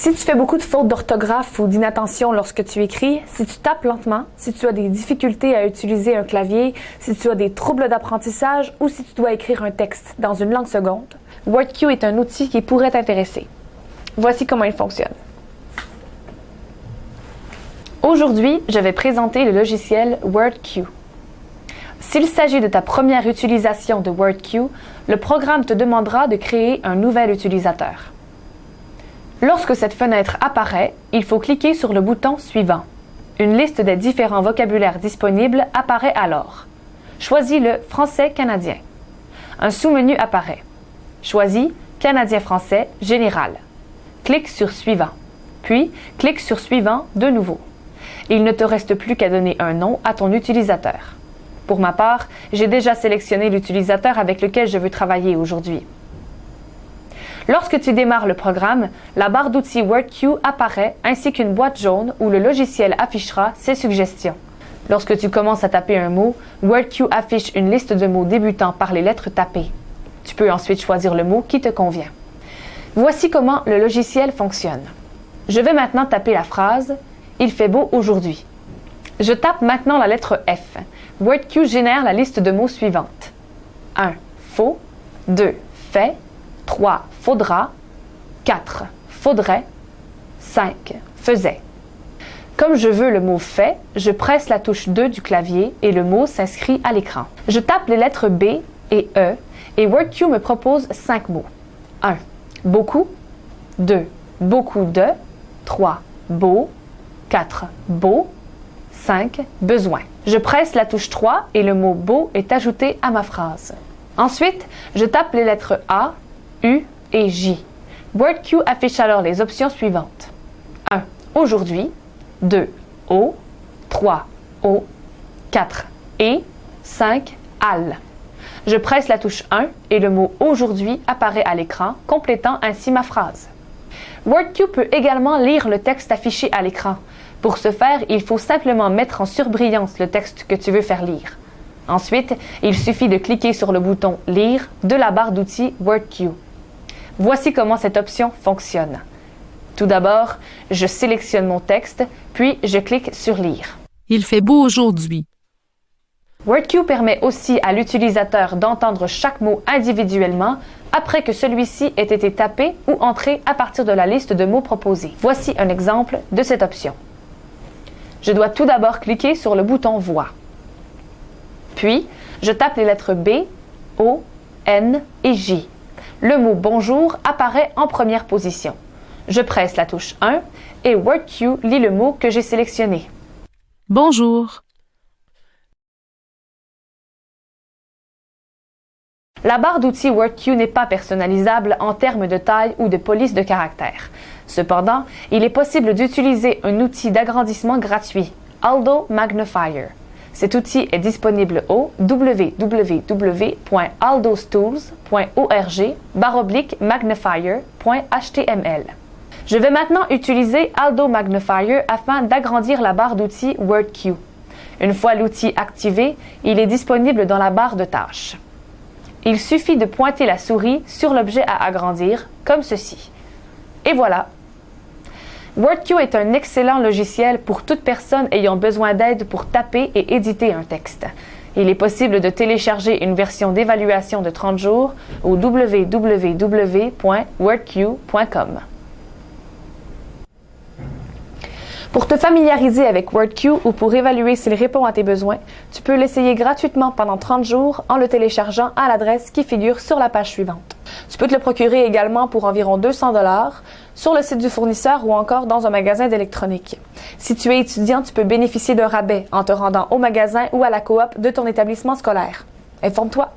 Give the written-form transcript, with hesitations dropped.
Si tu fais beaucoup de fautes d'orthographe ou d'inattention lorsque tu écris, si tu tapes lentement, si tu as des difficultés à utiliser un clavier, si tu as des troubles d'apprentissage ou si tu dois écrire un texte dans une langue seconde, WordQ est un outil qui pourrait t'intéresser. Voici comment il fonctionne. Aujourd'hui, je vais présenter le logiciel WordQ. S'il s'agit de ta première utilisation de WordQ, le programme te demandera de créer un nouvel utilisateur. Lorsque cette fenêtre apparaît, il faut cliquer sur le bouton suivant. Une liste des différents vocabulaires disponibles apparaît alors. Choisis le Français canadien. Un sous-menu apparaît. Choisis Canadien-Français général. Clique sur Suivant. Puis, clique sur Suivant de nouveau. Il ne te reste plus qu'à donner un nom à ton utilisateur. Pour ma part, j'ai déjà sélectionné l'utilisateur avec lequel je veux travailler aujourd'hui. Lorsque tu démarres le programme, la barre d'outils WordQ apparaît ainsi qu'une boîte jaune où le logiciel affichera ses suggestions. Lorsque tu commences à taper un mot, WordQ affiche une liste de mots débutant par les lettres tapées. Tu peux ensuite choisir le mot qui te convient. Voici comment le logiciel fonctionne. Je vais maintenant taper la phrase « Il fait beau aujourd'hui ». Je tape maintenant la lettre F. WordQ génère la liste de mots suivante. 1. Faut. 2. Fait. 3. Faudra. 4. Faudrait. 5. Faisait. Comme je veux le mot « fait », je presse la touche 2 du clavier et le mot s'inscrit à l'écran. Je tape les lettres B et E et WordQ me propose 5 mots. 1. Beaucoup. 2. Beaucoup de. 3. Beau. 4. Beau. 5. Besoin. Je presse la touche 3 et le mot « beau » est ajouté à ma phrase. Ensuite, je tape les lettres A, U et J. WordQ affiche alors les options suivantes. 1. Aujourd'hui. 2. Au. 3. Au. 4. Et. 5. Al. Je presse la touche 1 et le mot « aujourd'hui » apparaît à l'écran, complétant ainsi ma phrase. WordQ peut également lire le texte affiché à l'écran. Pour ce faire, il faut simplement mettre en surbrillance le texte que tu veux faire lire. Ensuite, il suffit de cliquer sur le bouton « Lire » de la barre d'outils WordQ. Voici comment cette option fonctionne. Tout d'abord, je sélectionne mon texte, puis je clique sur « Lire ». Il fait beau aujourd'hui. WordQ permet aussi à l'utilisateur d'entendre chaque mot individuellement après que celui-ci ait été tapé ou entré à partir de la liste de mots proposés. Voici un exemple de cette option. Je dois tout d'abord cliquer sur le bouton « Voix ». Puis, je tape les lettres B, O, N et J. Le mot « Bonjour » apparaît en première position. Je presse la touche 1 et WordQ lit le mot que j'ai sélectionné. Bonjour. La barre d'outils WordQ n'est pas personnalisable en termes de taille ou de police de caractère. Cependant, il est possible d'utiliser un outil d'agrandissement gratuit, Aldo Magnifier. Cet outil est disponible au www.aldostools.org/magnifier.html. Je vais maintenant utiliser Aldo Magnifier afin d'agrandir la barre d'outils WordQ. Une fois l'outil activé, il est disponible dans la barre de tâches. Il suffit de pointer la souris sur l'objet à agrandir, comme ceci. Et voilà! WordQ est un excellent logiciel pour toute personne ayant besoin d'aide pour taper et éditer un texte. Il est possible de télécharger une version d'évaluation de 30 jours au www.wordq.com. Pour te familiariser avec WordQ ou pour évaluer s'il répond à tes besoins, tu peux l'essayer gratuitement pendant 30 jours en le téléchargeant à l'adresse qui figure sur la page suivante. Tu peux te le procurer également pour environ 200 $ sur le site du fournisseur ou encore dans un magasin d'électronique. Si tu es étudiant, tu peux bénéficier d'un rabais en te rendant au magasin ou à la coop de ton établissement scolaire. Informe-toi!